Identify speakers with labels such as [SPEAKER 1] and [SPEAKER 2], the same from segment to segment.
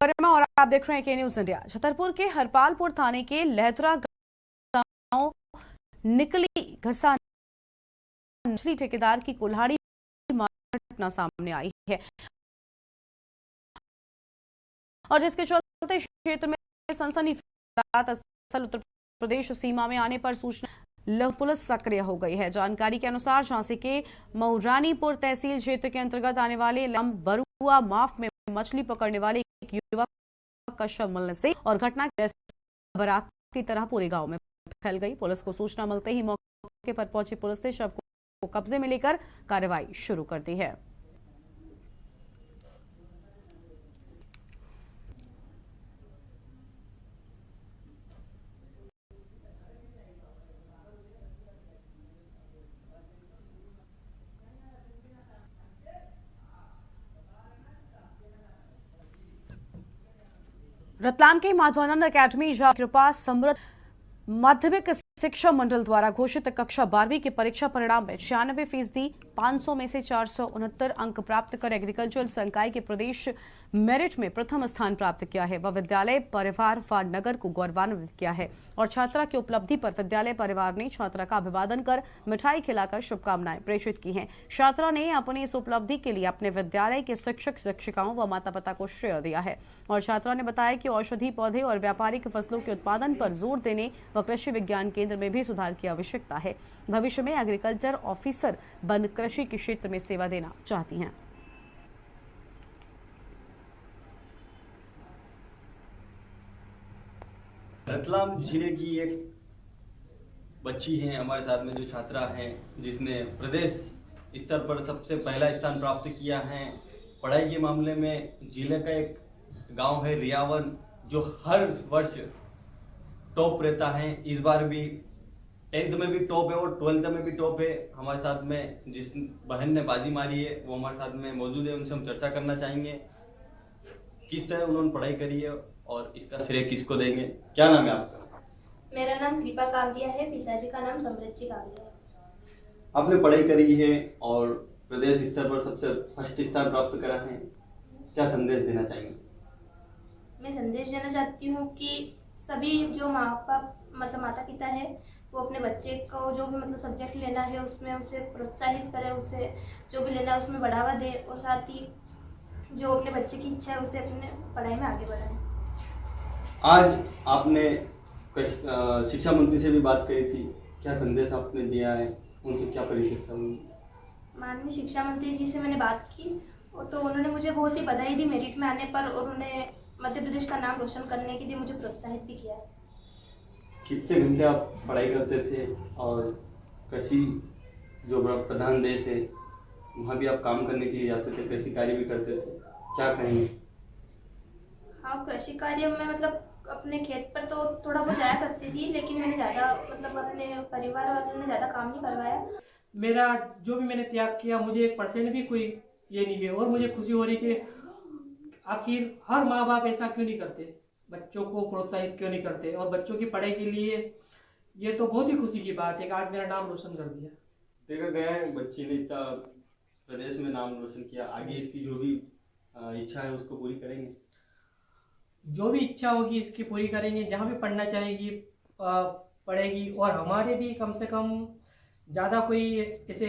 [SPEAKER 1] गरिमा और आप देख रहे हैं के न्यूज इंडिया। छतरपुर के हरपालपुर थाने के लहतरा गांव निकली घसा मछली ठेकेदार की कुल्हाड़ी घटना सामने आई है और जिसके चलते क्षेत्र में सनसनी स्थल उत्तर प्रदेश सीमा में आने पर सूचना पुलिस सक्रिय हो गई है। जानकारी के अनुसार झांसी के मऊरानीपुर तहसील क्षेत्र के अंतर्गत आने वाले लम बरुआ माफ में मछली पकड़ने वाले एक युवक का शव मिलने से और घटना बरात की तरह पूरे गांव में फैल गई। पुलिस को सूचना मिलते ही मौके पर पहुंची पुलिस ने शव को कब्जे में लेकर कार्रवाई शुरू कर दी है। रतलाम के माधवानंद अकेडमी कृपा समृद्ध माध्यमिक शिक्षा मंडल द्वारा घोषित कक्षा 12वीं के परीक्षा परिणाम में 96% 500 में से 469 अंक प्राप्त कर एग्रीकल्चर संकाय के प्रदेश मेरिट में प्रथम स्थान प्राप्त किया है। वह विद्यालय परिवार फाड़नगर को गौरवान्वित किया है और छात्रा की उपलब्धि पर विद्यालय परिवार ने छात्रा का अभिवादन कर मिठाई खिलाकर शुभकामनाएं प्रेषित की हैं। छात्रा ने अपनी इस उपलब्धि के लिए अपने विद्यालय के शिक्षक शिक्षिकाओं व माता पिता को श्रेय दिया है और छात्रा ने बताया कि औषधि पौधे और व्यापारिक फसलों के उत्पादन पर जोर देने व कृषि विज्ञान केंद्र में भी सुधार की आवश्यकता है। भविष्य में एग्रीकल्चर ऑफिसर बन कृषि के क्षेत्र में सेवा देना चाहती हैं।
[SPEAKER 2] रतलाम जिले की एक बच्ची है हमारे साथ में, जो छात्रा है जिसने प्रदेश स्तर पर सबसे पहला स्थान प्राप्त किया है। पढ़ाई के मामले में जिले का एक गांव है रियावन, जो हर वर्ष टॉप रहता है। इस बार भी 10th में भी टॉप है और 12th में भी टॉप है। हमारे साथ में जिस बहन ने बाजी मारी है वो हमारे साथ में मौजूद है, उनसे हम चर्चा करना चाहेंगे किस तरह उन्होंने पढ़ाई करी है और इसका श्रेय किसको देंगे। क्या नाम है आपका?
[SPEAKER 3] मेरा नाम कृपा कावलिया है, पिताजी का नाम समृद्धि कावलिया है।
[SPEAKER 2] आपने पढ़ाई करी है और प्रदेश स्तर पर सबसे फर्स्ट स्थान प्राप्त करा है, क्या संदेश देना चाहेंगे?
[SPEAKER 3] मैं संदेश देना चाहती हूँ कि सभी जो माँ बाप मतलब माता पिता है वो अपने बच्चे को जो भी मतलब सब्जेक्ट लेना है उसमें उसे प्रोत्साहित करे, उसे जो भी लेना है उसमें बढ़ावा दे और साथ ही जो अपने बच्चे की इच्छा है उसे अपने पढ़ाई में आगे बढ़ाए।
[SPEAKER 2] आज आपने शिक्षा मंत्री से भी बात करी थी, क्या संदेश आपने दिया है, उनसे क्या परिचर्चा हुई?
[SPEAKER 3] माननीय शिक्षा मंत्री जी से मैंने बात की तो उन्होंने मुझे बहुत ही बधाई दी मेरिट में आने पर और उन्होंने मध्य प्रदेश का नाम रोशन करने के लिए मुझे प्रोत्साहित भी किया है।
[SPEAKER 2] कितने घंटे आप पढ़ाई करते थे और कृषि जो प्रधान देश है वहाँ भी आप काम करने के लिए जाते थे, कृषि कार्य भी करते थे, क्या कहेंगे?
[SPEAKER 3] हाँ, कृषि कार्य में मतलब अपने खेत पर तो थोड़ा बहुत जाया करती थी, लेकिन मैंने ज़्यादा मतलब अपने परिवार वालों ने ज़्यादा काम नहीं करवाया।
[SPEAKER 4] मेरा जो भी मैंने त्याग किया मुझे 1% भी कोई ये नहीं है और मुझे खुशी हो रही कि आखिर हर माँ बाप ऐसा क्यों नहीं करते, बच्चों को प्रोत्साहित क्यों नहीं करते और बच्चों की पढ़ाई के लिए ये तो बहुत ही खुशी की बात है कि आज मेरा नाम रोशन कर दिया।
[SPEAKER 2] देखा गया है बच्ची ने इतना प्रदेश में नाम रोशन किया, आगे इसकी जो भी इच्छा है उसको पूरी करेंगे?
[SPEAKER 4] जो भी इच्छा होगी इसकी पूरी करेंगे, जहाँ भी पढ़ना चाहेगी पढ़ेगी और हमारे भी कम से कम ज़्यादा कोई ऐसे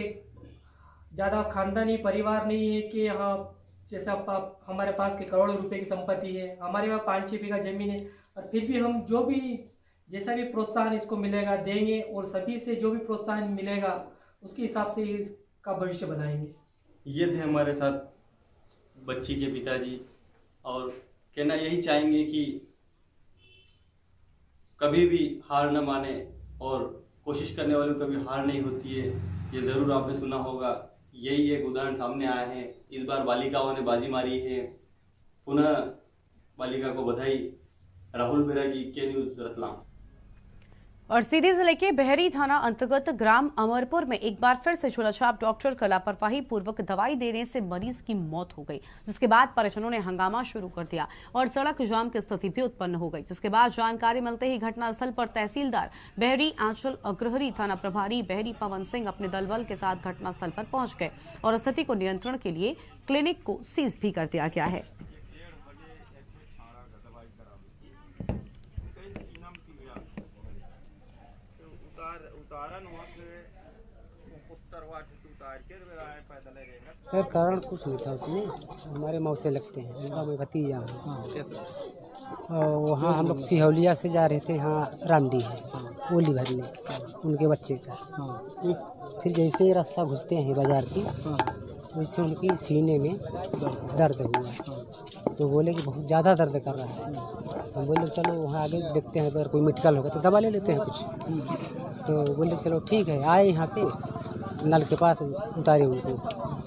[SPEAKER 4] ज़्यादा खानदानी परिवार नहीं है कि यहाँ जैसा हमारे पास के करोड़ों रुपए की संपत्ति है, हमारे पास 5-6 बीघा जमीन है और फिर भी हम जो भी जैसा भी प्रोत्साहन इसको मिलेगा देंगे और सभी से जो भी प्रोत्साहन मिलेगा उसके हिसाब से इसका भविष्य बनाएंगे।
[SPEAKER 2] ये थे हमारे साथ बच्ची के पिताजी और कहना यही चाहेंगे कि कभी भी हार न माने और कोशिश करने वालों को कभी हार नहीं होती है। ये ज़रूर आपने सुना होगा, यही एक उदाहरण सामने आया है। इस बार बालिकाओं ने बाजी मारी है, पुनः बालिका को बधाई। राहुल बैरागी, के न्यूज़, रतलाम।
[SPEAKER 1] और सीधी जिले के बहरी थाना अंतर्गत ग्राम अमरपुर में एक बार फिर से झोलाछाप डॉक्टर का लापरवाही पूर्वक दवाई देने से मरीज की मौत हो गई, जिसके बाद परिजनों ने हंगामा शुरू कर दिया और सड़क जाम की स्थिति भी उत्पन्न हो गई। जिसके बाद जानकारी मिलते ही घटनास्थल पर तहसीलदार बहरी आंचल अग्रहरी, थाना प्रभारी बहरी पवन सिंह अपने दलबल के साथ घटनास्थल पर पहुंच गए और स्थिति को नियंत्रण के लिए क्लिनिक को सीज भी कर दिया गया है।
[SPEAKER 5] सर कारण कुछ नहीं था उसमें, हमारे मौसे लगते हैं, उनका मैं भतीजा हूँ। और वहाँ हम लोग सिहौलिया से जा रहे थे, यहाँ रामडी है ओली भरने उनके बच्चे का। फिर जैसे ही रास्ता घुसते हैं बाजार की, वैसे उनकी सीने में दर्द हुआ, तो बोले कि बहुत ज़्यादा दर्द कर रहा है। तो बोले चलो वहाँ आगे देखते हैं, अगर कोई मेडिकल होगा तो दवा ले लेते हैं कुछ। तो बोले चलो ठीक है। आए यहाँ पे नल के पास, उतारे उनको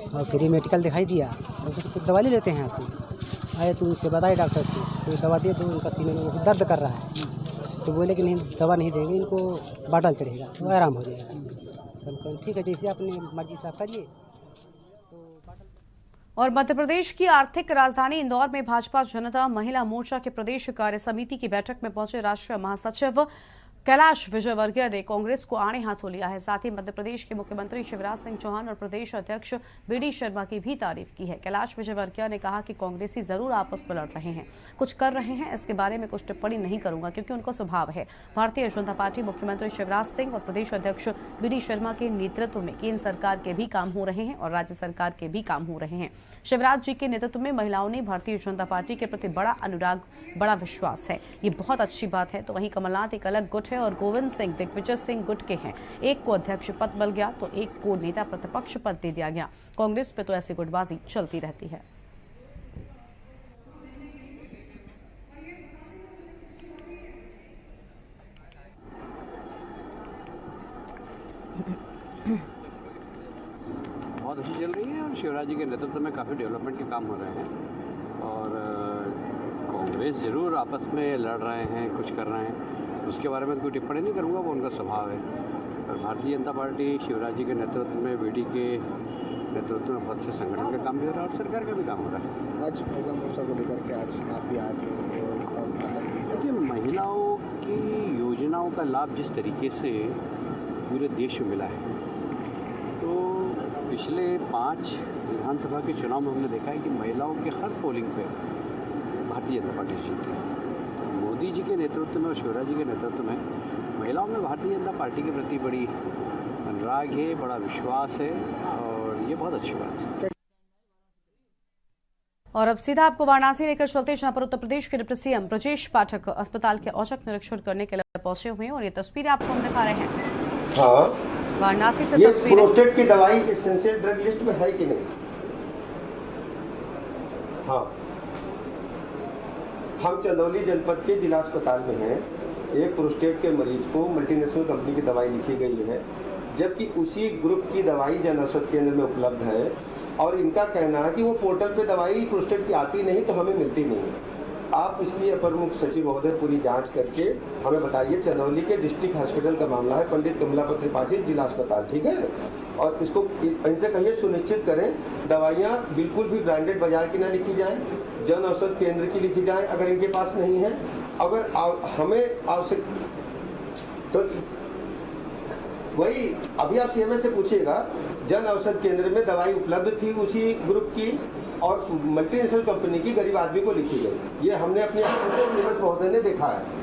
[SPEAKER 5] और फिर मेडिकल दिखाई दिया, तो कुछ दवा ले लेते हैं यहाँ से। आए तो उनसे बताए डॉक्टर से, तो दवा दिए तो उनका सीने में बहुत दर्द कर रहा है। तो बोले कि नहीं दवा नहीं देंगे, इनको बाटल चढ़ेगा तो आराम हो जाएगा। तो ठीक है, जैसे अपनी मर्जी से आप करिए।
[SPEAKER 1] और मध्य प्रदेश की आर्थिक राजधानी इंदौर में भाजपा जनता महिला मोर्चा के प्रदेश कार्य समिति की बैठक में पहुंचे राष्ट्रीय महासचिव कैलाश विजयवर्गीय ने कांग्रेस को आड़े हाथों लिया है। साथ ही मध्य प्रदेश के मुख्यमंत्री शिवराज सिंह चौहान और प्रदेश अध्यक्ष बीडी शर्मा की भी तारीफ की है। कैलाश विजयवर्गीय ने कहा कि कांग्रेसी जरूर आपस में लड़ रहे हैं, कुछ कर रहे हैं, इसके बारे में कुछ टिप्पणी नहीं करूंगा क्योंकि उनका स्वभाव है। भारतीय जनता पार्टी मुख्यमंत्री शिवराज सिंह और प्रदेश अध्यक्ष बीडी शर्मा के नेतृत्व में केंद्र सरकार के भी काम हो रहे हैं और राज्य सरकार के भी काम हो रहे हैं। शिवराज जी के नेतृत्व में महिलाओं ने भारतीय जनता पार्टी के प्रति बड़ा अनुराग, बड़ा विश्वास है, ये बहुत अच्छी बात है। तो वहीं कमलनाथ एक अलग गुट है और गोविंद सिंह दिग्विजय सिंह गुट के हैं। एक को अध्यक्ष पद मिल गया तो एक को नेता प्रतिपक्ष पद दे दिया गया। कांग्रेस पे तो ऐसी गुटबाजी चलती रहती है।
[SPEAKER 6] बहुत अच्छी चल रही है और शिवराज जी के नेतृत्व में काफ़ी डेवलपमेंट के काम हो रहे हैं। और कांग्रेस जरूर आपस में लड़ रहे हैं, कुछ कर रहे हैं, उसके बारे में कोई टिप्पणी नहीं करूँगा, वो उनका स्वभाव है। और भारतीय जनता पार्टी शिवराज जी के नेतृत्व में, बीडी के नेतृत्व में बहुत अच्छे संगठन का काम भी हो रहा है और सरकार का भी काम हो रहा है।
[SPEAKER 7] आज महिला मोर्चा को लेकर के आज आप भी आए थे, तो इसका
[SPEAKER 6] देखिए महिलाओं की योजनाओं का लाभ जिस तरीके से पूरे देश में मिला है, तो पिछले 5 विधानसभा के चुनाव में हमने देखा है कि महिलाओं के हर पोलिंग पे भारतीय जनता पार्टी जीती है। तो मोदी जी के नेतृत्व में और शिवराज जी के नेतृत्व में महिलाओं में भारतीय जनता पार्टी के प्रति बड़ी अनुराग है, बड़ा विश्वास है और ये बहुत अच्छी बात है।
[SPEAKER 1] और अब सीधा आपको वाराणसी लेकर चलते हैं, जहां पर उत्तर प्रदेश के डिप्टी सीएम ब्रजेश पाठक अस्पताल के औचक निरीक्षण करने के लिए पहुंचे हुए हैं और ये तस्वीरें आपको हम दिखा रहे हैं।
[SPEAKER 7] हाँ,
[SPEAKER 1] वाराणसी से
[SPEAKER 7] ये
[SPEAKER 1] तस्वीरें।
[SPEAKER 7] प्रोस्टेट की दवाई एसेंशियल ड्रग लिस्ट में है कि नहीं? हाँ, हम चंदौली जनपद के जिला अस्पताल में हैं। एक प्रोस्टेट के मरीज को मल्टीनेशनल कंपनी की दवाई लिखी गई है, जबकि उसी ग्रुप की दवाई जन औषध केंद्र में उपलब्ध है और इनका कहना है कि वो पोर्टल पे दवाई प्रोस्टेट की आती नहीं तो हमें मिलती नहीं है। आप इसकी अपर मुख्य सचिव महोदय पूरी जांच करके हमें बताइए। चंदौली के डिस्ट्रिक्ट हॉस्पिटल का मामला है, पंडित कमलापति त्रिपाठी जिला अस्पताल, ठीक है। और इसको इनसे कहिए सुनिश्चित करें दवाइयाँ बिल्कुल भी ब्रांडेड बाजार की ना लिखी जाए, जन औषध केंद्र की लिखी जाए अगर इनके पास नहीं है। अगर हमें आवश्यक तो वही अभी आप सीएमएस से पूछिएगा, जन औषध केंद्र में दवाई उपलब्ध थी उसी ग्रुप की और मल्टीनेशनल कंपनी की गरीब आदमी को लिखी गई। ये हमने अपने सीएमएस महोदय ने देखा है।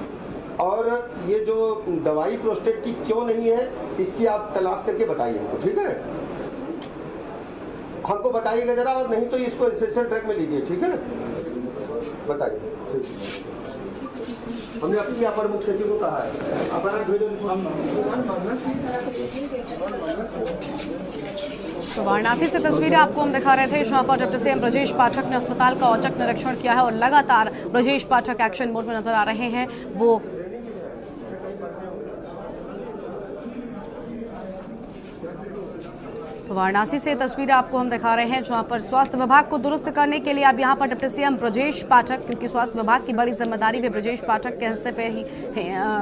[SPEAKER 7] और ये जो दवाई प्रोस्टेट की क्यों नहीं है इसकी आप तलाश करके बताइए हमको, ठीक है। हमको बताइएगा जरा, और नहीं तो इसको एसेंशियल ड्रग में लीजिए, ठीक है। बताइए, हमने अपनी अपर मुख्य सचिव को कहा है अपना
[SPEAKER 1] तो वाराणसी से तस्वीरें आपको हम दिखा रहे थे, जहां पर डिप्टी सीएम ब्रजेश पाठक ने अस्पताल का औचक निरीक्षण किया है और लगातार ब्रजेश पाठक एक्शन मोड में नजर आ रहे हैं। वो तो वाराणसी से तस्वीरें आपको हम दिखा रहे हैं, जहां पर स्वास्थ्य विभाग को दुरुस्त करने के लिए अब यहां पर डिप्टी सीएम ब्रजेश पाठक, क्योंकि स्वास्थ्य विभाग की बड़ी जिम्मेदारी भी ब्रजेश पाठक के हिस्से पे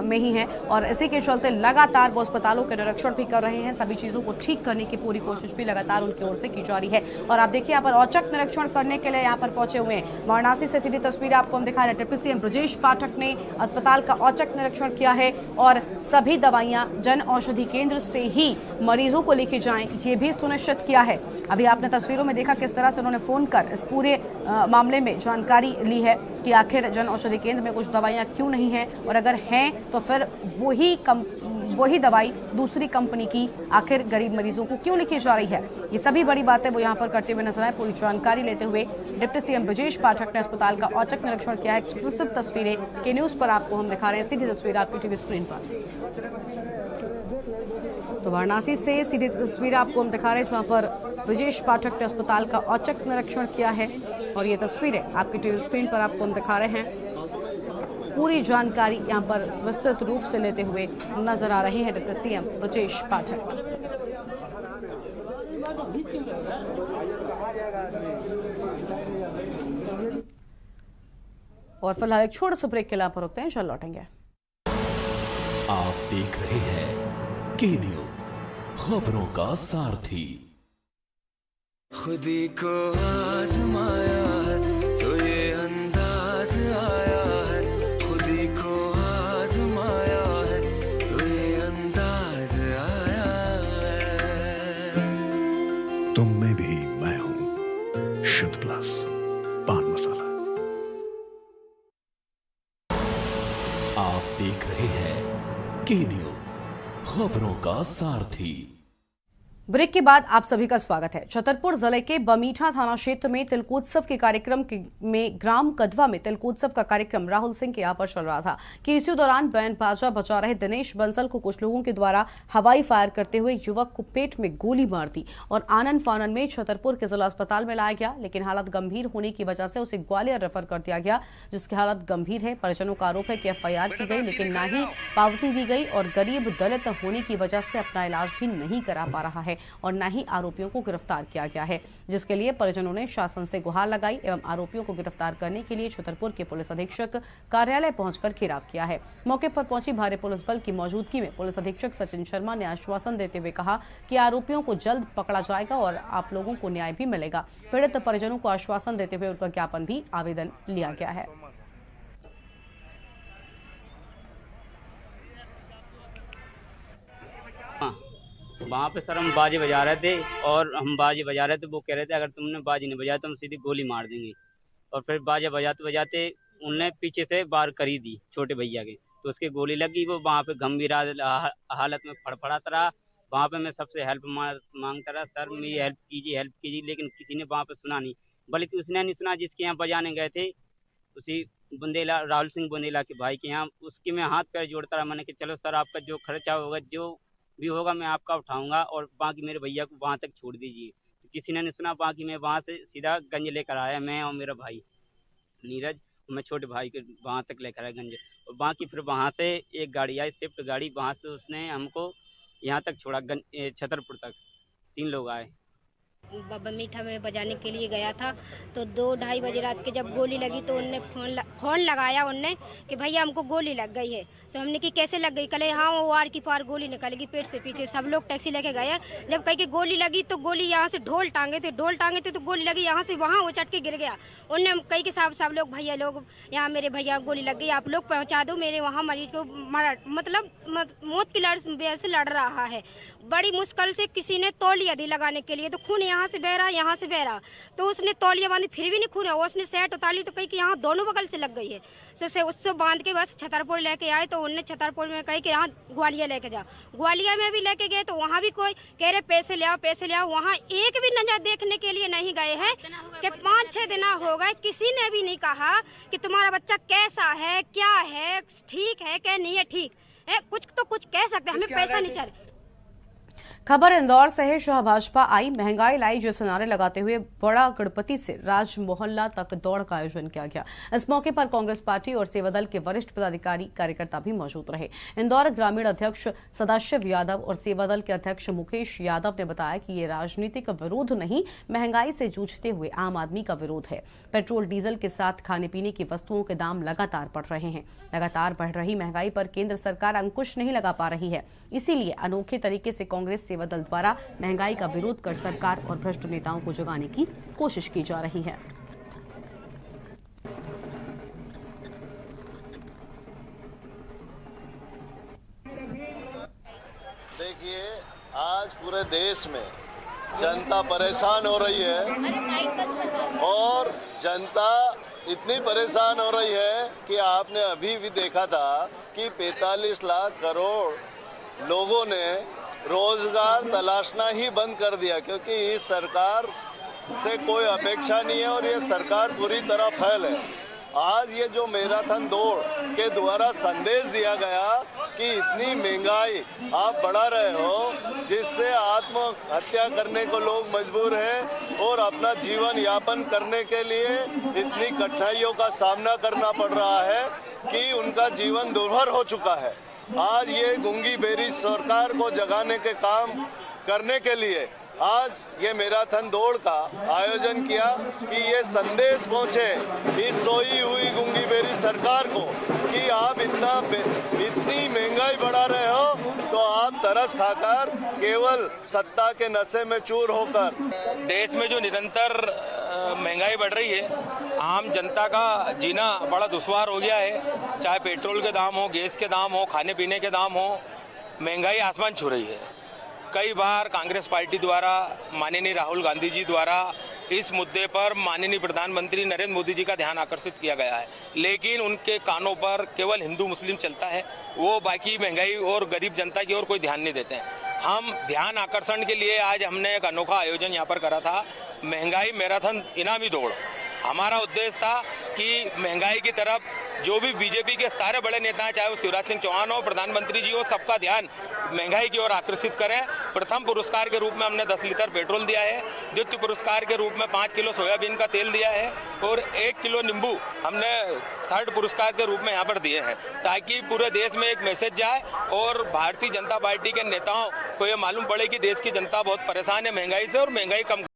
[SPEAKER 1] में ही है और इसी के चलते लगातार वो अस्पतालों के निरीक्षण भी कर रहे हैं। सभी चीजों को ठीक करने की पूरी कोशिश भी लगातार उनकी ओर से की जा रही है। और आप देखिए यहाँ पर औचक निरीक्षण करने के लिए यहाँ पर पहुंचे हुए हैं। वाराणसी से सीधी तस्वीरें आपको हम दिखा रहे हैं। डिप्टी सीएम ब्रजेश पाठक ने अस्पताल का औचक निरीक्षण किया है और सभी दवाइयां जन औषधि केंद्र से ही मरीजों को लिखी जाएं, ये भी सुनिश्चित किया है। अभी आपने तस्वीरों में देखा किस तरह से उन्होंने फोन कर इस पूरे मामले में जानकारी ली है कि आखिर जन औषधि केंद्र में कुछ दवाइयां क्यों नहीं हैं, और अगर हैं तो फिर वही दवाई दूसरी कंपनी की आखिर गरीब मरीजों को क्यों लिखी जा रही है। ये सभी बड़ी बातें वो यहाँ पर करते हुए नजर आए। पूरी जानकारी लेते हुए डिप्टी सीएम ब्रजेश पाठक ने अस्पताल का औचक निरीक्षण किया है। एक्सक्लूसिव तस्वीरें के न्यूज पर आपको हम दिखा रहे हैं, सीधी तस्वीर आपकी टीवी स्क्रीन पर। तो वाराणसी से सीधी तस्वीर आपको हम दिखा रहे हैं जहां पर ब्रजेश पाठक ने अस्पताल का औचक निरीक्षण किया है, और ये तस्वीरें आपकी टीवी स्क्रीन पर आपको हम दिखा रहे हैं। पूरी जानकारी यहां पर विस्तृत रूप से लेते हुए नजर आ रहे हैं डिप्टी सीएम ब्रजेश पाठक। और फिलहाल एक छोटे से ब्रेक के लिए पर रुकते हैं, चल लौटेंगे।
[SPEAKER 8] आप देख रहे हैं के न्यूज, खबरों का सारथी।
[SPEAKER 9] खुदी को आजमाया है तो ये अंदाज आया है, खुदी को आजमाया है तो ये अंदाज आया है।
[SPEAKER 10] तुम में भी मैं हूं, शुद्ध प्लस पान मसाला।
[SPEAKER 8] आप देख रहे हैं के न्यूज, खबरों का सारथी।
[SPEAKER 1] ब्रेक के बाद आप सभी का स्वागत है। छतरपुर जिले के बमीठा थाना क्षेत्र में तिलकोत्सव के कार्यक्रम में ग्राम कदवा में तिलकोत्सव का कार्यक्रम राहुल सिंह के यहाँ पर चल रहा था कि इसी दौरान बैंड बाजा बजा रहे दिनेश बंसल को कुछ लोगों के द्वारा हवाई फायर करते हुए युवक को पेट में गोली मार दी और आनन फानन में छतरपुर के जिला अस्पताल में लाया गया, लेकिन हालत गंभीर होने की वजह से उसे ग्वालियर रेफर कर दिया गया, जिसकी हालत गंभीर है। परिजनों का आरोप है कि FIR की गई लेकिन न ही पावती दी गई और गरीब दलित होने की वजह से अपना इलाज भी नहीं करा पा रहा है और न ही आरोपियों को गिरफ्तार किया गया है, जिसके लिए परिजनों ने शासन से गुहार लगाई एवं आरोपियों को गिरफ्तार करने के लिए छतरपुर के पुलिस अधीक्षक कार्यालय पहुंचकर घेराव किया है। मौके पर पहुंची भारी पुलिस बल की मौजूदगी में पुलिस अधीक्षक सचिन शर्मा ने आश्वासन देते हुए कहा कि आरोपियों को जल्द पकड़ा जाएगा और आप लोगों को न्याय भी मिलेगा। पीड़ित परिजनों को आश्वासन देते हुए उनका ज्ञापन भी आवेदन लिया गया है।
[SPEAKER 11] वहाँ पे सर हम बाजी बजा रहे थे और हम बाजी बजा रहे थे, वो कह रहे थे अगर तुमने बाजी नहीं बजाया तो हम सीधी गोली मार देंगे। और फिर बाजा बजाते बजाते उनने पीछे से वार करी दी छोटे भैया के, तो उसके गोली लगी। वो वहाँ पे गंभीर हालत में फड़फड़ाता रहा। वहाँ पे मैं सबसे हेल्प मांगता रहा, सर मेरी हेल्प कीजिए, लेकिन किसी ने वहाँ पे सुना नहीं। बल्कि उसने नहीं सुना जिसके यहाँ बजाने गए थे, उसी बुंदेला राहुल सिंह बुंदेला के भाई के यहाँ, उसके मैं हाथ पैर जोड़ता रहा। मैंने कि चलो सर आपका जो खर्चा होगा जो भी होगा मैं आपका उठाऊंगा और बाकी मेरे भैया को वहाँ तक छोड़ दीजिए। तो किसी ने नहीं सुना। बाकी मैं वहाँ से सीधा गंज लेकर आया, मैं और मेरा भाई नीरज, मैं छोटे भाई के वहाँ तक लेकर आया गंज। और बाकी फिर वहाँ से एक गाड़ी आई, स्विफ्ट गाड़ी, वहाँ से उसने हमको यहाँ तक छोड़ा छतरपुर तक। 3 लोग आए।
[SPEAKER 12] बमीठा में बजाने के लिए गया था तो 2-2:30 बजे रात के जब गोली लगी तो उनने फोन लगाया उनने कि भैया हमको गोली लग गई है। तो हमने कि कैसे लग गई? कले हाँ वो वार की पार गोली निकलेगी पेट से पीछे। सब लोग टैक्सी लेके गए। जब कहीं की गोली लगी तो गोली यहाँ से ढोल टांगे थे तो गोली लगी यहाँ से वहाँ उचट के गिर गया। उनने कई के सब लोग भैया लोग यहाँ मेरे भैया गोली लग गई, आप लोग पहुँचा दो, मेरे वहाँ मरीज को मतलब मौत की लड़ से लड़ रहा है। बड़ी मुश्किल से किसी ने तौलिया दी लगाने के लिए, तो खून यहाँ से बह रहा, तो उसने तौलिया बांधी फिर भी नहीं खून है। उसने सेट उतारी तो कही कि यहाँ दोनों बगल से लग गई है। उससे बांध के बस छतरपुर लेके आए तो उनने छतरपुर में कही कि यहाँ ग्वालियर लेके जाओ। ग्वालियर में भी लेके गए तो वहाँ भी कोई कह रहे पैसे ले आओ। वहाँ एक भी नजर देखने के लिए नहीं गए हैं कि 5-6 दिन हो गए। किसी ने भी नहीं कहा कि तुम्हारा बच्चा कैसा है, क्या है, ठीक है क्या नहीं है, ठीक है, कुछ तो कुछ कह सकते, हमें पैसा नहीं चाहिए।
[SPEAKER 1] खबर इंदौर से है। शाह भाजपा आई, महंगाई लाई जैसे नारे लगाते हुए बड़ा गणपति से राज मोहल्ला तक दौड़ का आयोजन किया गया। इस मौके पर कांग्रेस पार्टी और सेवादल के वरिष्ठ पदाधिकारी कार्यकर्ता भी मौजूद रहे। इंदौर ग्रामीण अध्यक्ष सदाशिव यादव और सेवादल के अध्यक्ष मुकेश यादव ने बताया कि ये राजनीतिक विरोध नहीं, महंगाई से जूझते हुए आम आदमी का विरोध है। पेट्रोल डीजल के साथ खाने पीने की वस्तुओं के दाम लगातार बढ़ रहे हैं। लगातार बढ़ रही महंगाई पर केंद्र सरकार अंकुश नहीं लगा पा रही है, इसीलिए अनोखे तरीके से कांग्रेस सेवादल द्वारा महंगाई का विरोध कर सरकार और भ्रष्ट नेताओं को जगाने की कोशिश की जा रही है।
[SPEAKER 13] देखिए आज पूरे देश में जनता परेशान हो रही है और जनता इतनी परेशान हो रही है कि आपने अभी भी देखा था कि 45 लाख करोड़ लोगों ने रोजगार तलाशना ही बंद कर दिया, क्योंकि इस सरकार से कोई अपेक्षा नहीं है और ये सरकार पूरी तरह फेल है। आज ये जो मैराथन दौड़ के द्वारा संदेश दिया गया कि इतनी महंगाई आप बढ़ा रहे हो जिससे आत्महत्या करने को लोग मजबूर हैं और अपना जीवन यापन करने के लिए इतनी कठिनाइयों का सामना करना पड़ रहा है कि उनका जीवन दुर्भर हो चुका है। आज ये गूंगी बेरी सरकार को जगाने के काम करने के लिए आज ये मैराथन दौड़ का आयोजन किया कि ये संदेश पहुंचे इस सोई हुई गूंगी बेरी सरकार को कि आप इतनी महंगाई बढ़ा रहे हो तो आप तरस खाकर केवल सत्ता के नशे में चूर होकर।
[SPEAKER 14] देश में जो निरंतर महंगाई बढ़ रही है, आम जनता का जीना बड़ा दुश्वार हो गया है। चाहे पेट्रोल के दाम हो, गैस के दाम हो, खाने पीने के दाम हो, महंगाई आसमान छू रही है। कई बार कांग्रेस पार्टी द्वारा, माननीय राहुल गांधी जी द्वारा इस मुद्दे पर माननीय प्रधानमंत्री नरेंद्र मोदी जी का ध्यान आकर्षित किया गया है, लेकिन उनके कानों पर केवल हिंदू मुस्लिम चलता है। वो बाकी महंगाई और गरीब जनता की ओर कोई ध्यान नहीं देते हैं। हम ध्यान आकर्षण के लिए आज हमने एक अनोखा आयोजन यहाँ पर करा था, महंगाई मैराथन इनामी दौड़। हमारा उद्देश्य था कि महंगाई की तरफ जो भी बीजेपी के सारे बड़े नेता हैं, चाहे वो शिवराज सिंह चौहान हो, प्रधानमंत्री जी हो, सबका ध्यान महंगाई की ओर आकर्षित करें। प्रथम पुरस्कार के रूप में हमने 10 लीटर पेट्रोल दिया है, द्वितीय पुरस्कार के रूप में 5 किलो सोयाबीन का तेल दिया है और 1 किलो नींबू हमने थर्ड पुरस्कार के रूप में यहाँ पर दिए हैं, ताकि पूरे देश में एक मैसेज जाए और भारतीय जनता पार्टी के नेताओं को ये मालूम पड़े कि देश की जनता बहुत परेशान है महंगाई से और महंगाई कम